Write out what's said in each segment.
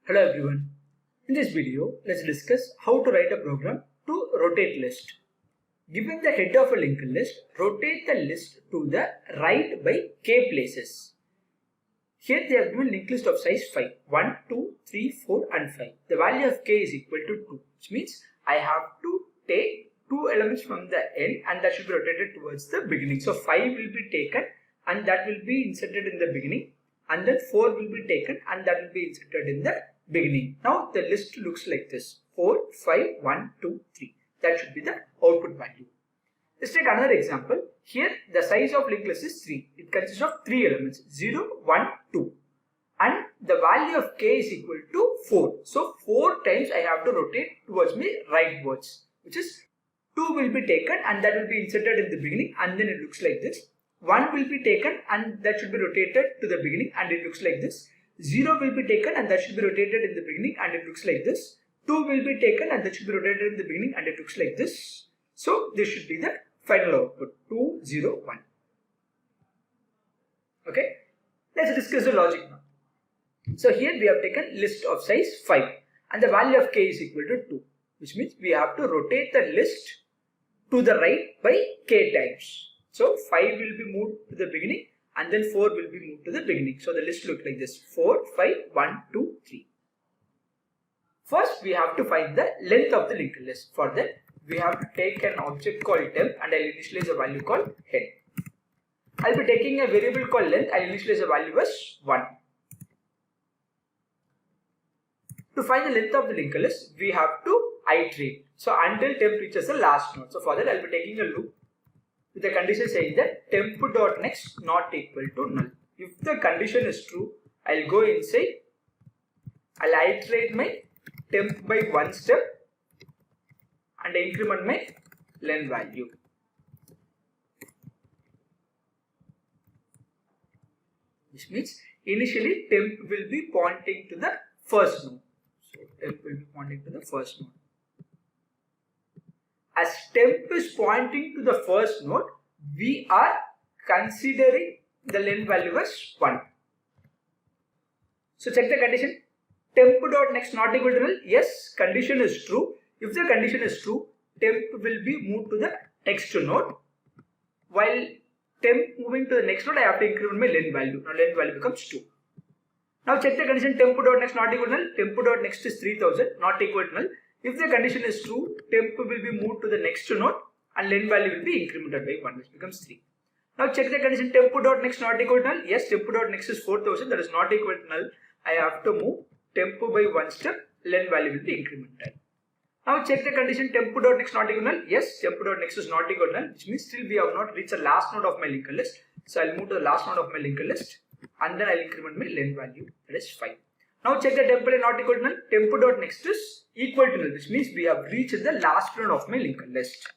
Hello everyone. In this video, let's discuss how to write a program to rotate list. Given the head of a linked list, rotate the list to the right by k places. Here they have given linked list of size 5. 1, 2, 3, 4 and 5. The value of k is equal to 2, which means I have to take 2 elements from the end and that should be rotated towards the beginning. So 5 will be taken and that will be inserted in the beginning, and then 4 will be taken and that will be inserted in the beginning. Now the list looks like this: 4, 5, 1, 2, 3. That should be the output value. Let's take another example. Here the size of linked list is 3. It consists of 3 elements: 0, 1, 2. And the value of k is equal to 4. So 4 times I have to rotate towards my rightwards, which is 2 will be taken and that will be inserted in the beginning, and then it looks like this. 1 will be taken and that should be rotated to the beginning and it looks like this. 0 will be taken and that should be rotated in the beginning and it looks like this. 2 will be taken and that should be rotated in the beginning and it looks like this. So this should be the final output: 2, 0, 1. Okay, let's discuss the logic now. So here we have taken list of size 5 and the value of k is equal to 2, which means we have to rotate the list to the right by k times. So 5 will be moved to the beginning and then 4 will be moved to the beginning. So the list looks like this: 4, 5, 1, 2, 3. First we have to find the length of the linked list. For that we have to take an object called temp and I'll initialize a value called head. I'll be taking a variable called length. I'll initialize a value as 1. To find the length of the linked list, we have to iterate. So until temp reaches the last node. So for that I'll be taking a loop with the condition saying that temp.next not equal to null. If the condition is true, I'll go inside, I'll iterate my temp by one step and increment my len value. Which means initially temp will be pointing to the first node. So temp will be pointing to the first node. As temp is pointing to the first node, we are considering the len value as 1. So check the condition. Temp.next not equal to null. Yes, condition is true. If the condition is true, temp will be moved to the next node. While temp moving to the next node, I have to increment my len value. Now len value becomes 2. Now check the condition. Temp.next not equal to null. Temp.next is 3000 not equal to null. If the condition is true, temp will be moved to the next node and len value will be incremented by 1, which becomes 3. Now check the condition. Temp.next not equal to null. Yes, temp.next is 4000, that is not equal to null. I have to move temp by one step, len value will be incremented. Now check the condition. Temp.next not equal to null. Yes, temp.next is not equal to null, which means still we have not reached the last node of my linked list. So I'll move to the last node of my linked list and then I'll increment my len value, that is 5. Now check the temp not equal to null. Temp.next is equal to null, which means we have reached the last node of my linked list.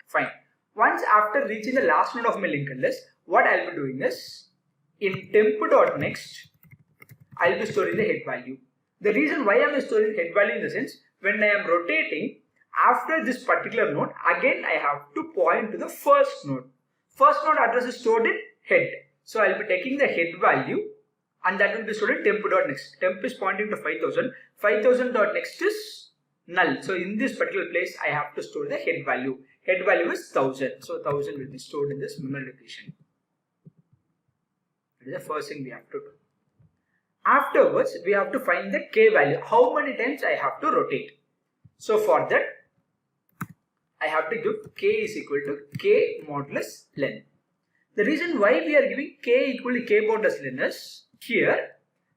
Fine. Once after reaching the last node of my linked list, what I'll be doing is in temp.next, I'll be storing the head value. The reason why I'm storing head value in the sense, when I am rotating after this particular node, again I have to point to the first node. First node address is stored in head. So I'll be taking the head value and that will be stored in temp.next. Temp is pointing to 5000. 5000.next is null. So in this particular place, I have to store the head value. Head value is 1000. So 1000 will be stored in this memory location. That is the first thing we have to do. Afterwards, we have to find the k value. How many times I have to rotate? So for that, I have to give k is equal to k modulus len. The reason why we are giving k equal to k modulus len is, here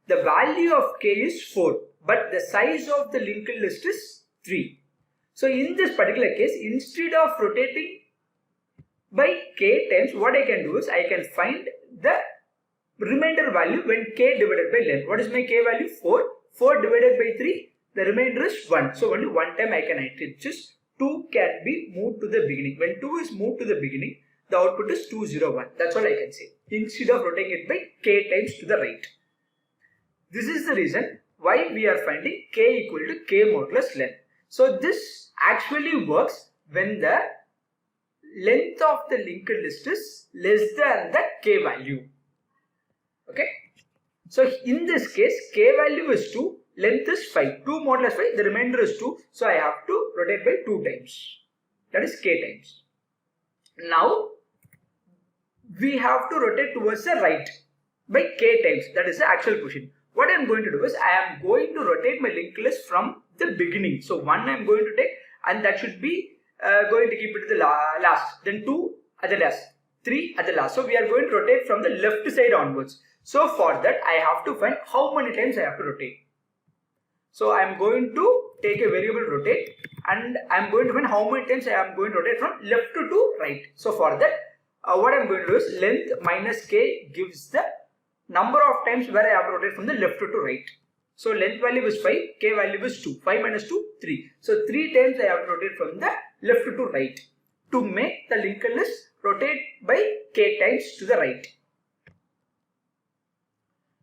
the value of k is 4, but the size of the linked list is 3. So in this particular case, instead of rotating by k times, what I can do is I can find the remainder value when k divided by len. What is my k value? 4. 4 divided by 3, the remainder is 1. So only one time I can iterate, which is 2 can be moved to the beginning. When 2 is moved to the beginning, the output is 201. That's all I can say. Instead of rotating it by k times to the right. This is the reason why we are finding k equal to k modulus len. So this actually works when the length of the linked list is less than the k value. Okay. So in this case, k value is 2, length is 5. 2 modulus 5, the remainder is 2. So I have to rotate by 2 times. That is k times. Now we have to rotate towards the right by k times. That is the actual position. What I am going to do is I am going to rotate my linked list from the beginning. So 1 I am going to take, and that should be going to keep it to the last. Then 2 at the last, 3 at the last. So we are going to rotate from the left side onwards. So for that I have to find how many times I have to rotate. So I am going to take a variable rotate, and I am going to find how many times I am going to rotate from left to right. So for that what I am going to do is length minus k gives the number of times where I have to rotate from the left to right. So length value is 5, k value is 2. 5 minus 2, 3. So 3 times I have to rotate from the left to right to make the linked list rotate by k times to the right.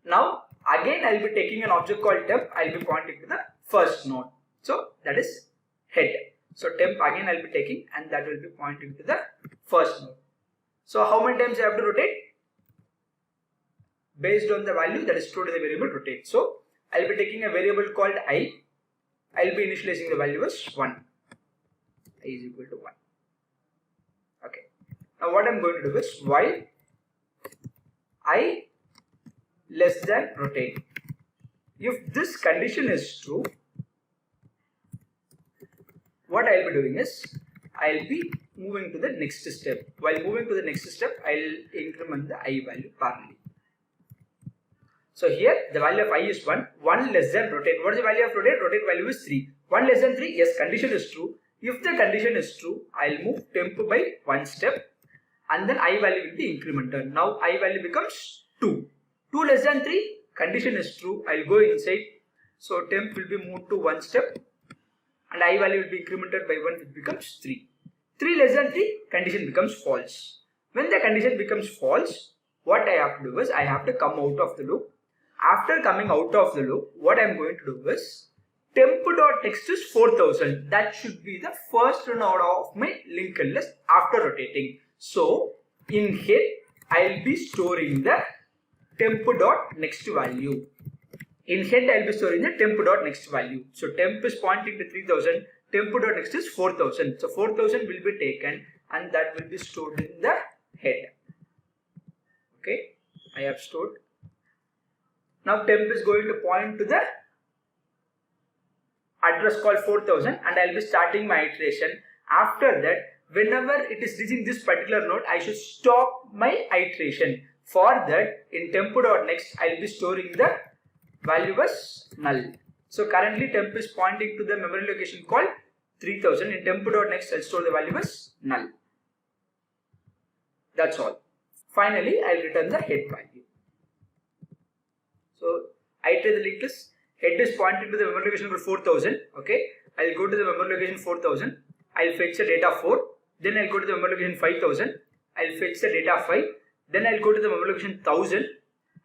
Now again I will be taking an object called temp. I will be pointing to the first node. So that is head. So temp again I will be taking, and that will be pointing to the first node. So how many times I have to rotate? Based on the value that is stored in the variable rotate. So I will be taking a variable called I. I will be initializing the value as 1. I is equal to 1. Okay. Now what I am going to do is while I less than rotate. If this condition is true, what I will be doing is I will be moving to the next step. While moving to the next step, I will increment the I value parallelly. So here the value of I is 1. 1 less than rotate. What is the value of rotate? Rotate value is 3. 1 less than 3, yes, condition is true. If the condition is true, I will move temp by 1 step, and then I value will be incremented. Now I value becomes 2. 2 less than 3, condition is true. I will go inside. So temp will be moved to 1 step, and I value will be incremented by 1, it becomes 3. 3 less than 3, condition becomes false. When the condition becomes false, what I have to do is I have to come out of the loop. After coming out of the loop, what I am going to do is temp.next is 4000. That should be the first node of my linked list after rotating. So in head, I will be storing the temp.next value. In head, I will be storing the temp.next value. So temp is pointing to 3000. Temp.next is 4000. So 4000 will be taken, and that will be stored in the head. Okay, I have stored. Now temp is going to point to the address called 4000, and I will be starting my iteration. After that, whenever it is reaching this particular node, I should stop my iteration. For that, in temp.next, I will be storing the value as null. So currently temp is pointing to the memory location called 3000. In temp.next, I will store the value as null. That's all. Finally, I will return the head value. So I iterate the linked list. Head is pointing to the memory location number 4000. Okay, I will go to the memory location 4000. I will fetch the data 4. Then I will go to the memory location 5000. I will fetch the data 5. Then I will go to the memory location 1000.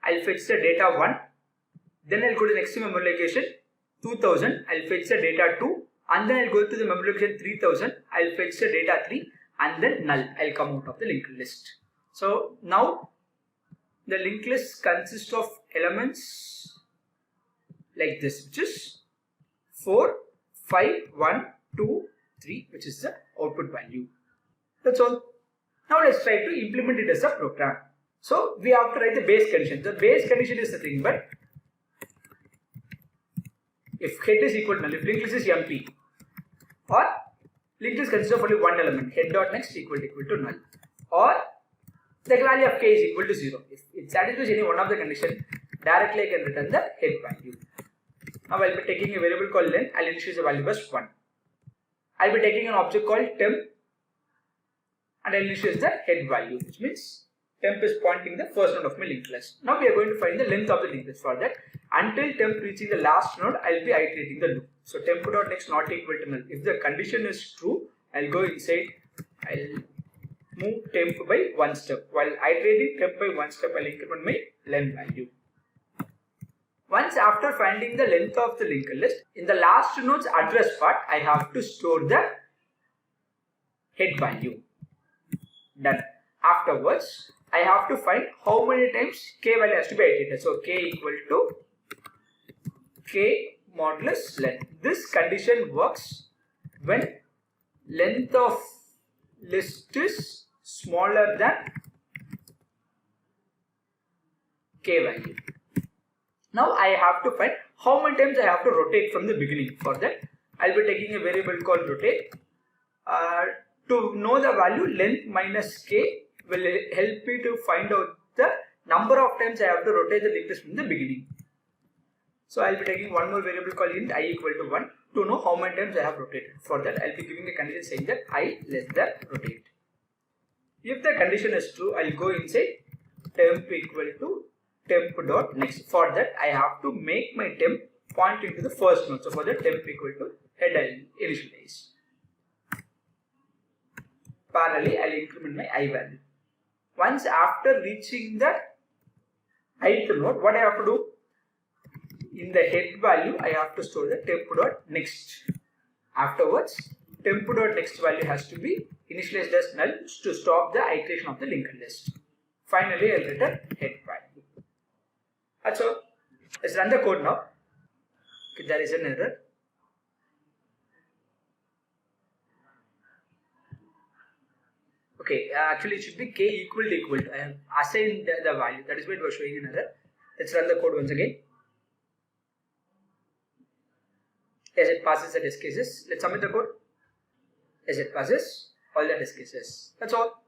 I will fetch the data 1. Then I will go to the next memory location 2000. I will fetch the data 2. And then I will go to the memory location 3000. I will fetch the data 3. And then null. I will come out of the linked list. So now the linked list consists of elements like this, which is 4, 5, 1, 2, 3, which is the output value. That's all. Now let's try to implement it as a program. So we have to write the base condition. The base condition is nothing but if head is equal to null, if linked list is empty, or linked list consists of only one element, head.next equal to null, or the value of k is equal to 0. If it satisfies any one of the condition, directly I can return the head value. Now I will be taking a variable called length. I will initialize the value as 1. I will be taking an object called temp, and I will initialize the head value, which means temp is pointing the first node of my linked list. Now we are going to find the length of the linked list. For that, until temp reaching the last node, I will be iterating the loop. So temp.next not equal to null. If the condition is true, I will go inside. I will move temp by 1 step. While iterating temp by 1 step, I will increment my length value. Once after finding the length of the linked list, in the last node's address part, I have to store the head value. Done. Afterwards, I have to find how many times k value has to be iterated. So k equal to k modulus length. This condition works when length of list is smaller than k value. Now I have to find how many times I have to rotate from the beginning. For that, I'll be taking a variable called rotate. To know the value, length minus k will help me to find out the number of times I have to rotate the linked list from the beginning. So I'll be taking one more variable called int I equal to 1 to know how many times I have rotated. For that, I'll be giving a condition saying that I less than rotate. If the condition is true, I'll go inside temp equal to temp dot next. For that, I have to make my temp point into the first node. So for that, temp equal to head I'll initialize. Parallelly, I'll increment my I value. Once after reaching the ith node, what I have to do? In the head value, I have to store the temp dot next. Afterwards, temp dot next value has to be initialized as null to stop the iteration of the linked list. Finally, I'll return head value. That's all. Let's run the code now. Okay, there is an error. Okay, actually it should be k equal to. I have assigned the value. That is why it was showing an error. Let's run the code once again. As it passes the test cases, let's submit the code. As it passes all the test cases. That's all.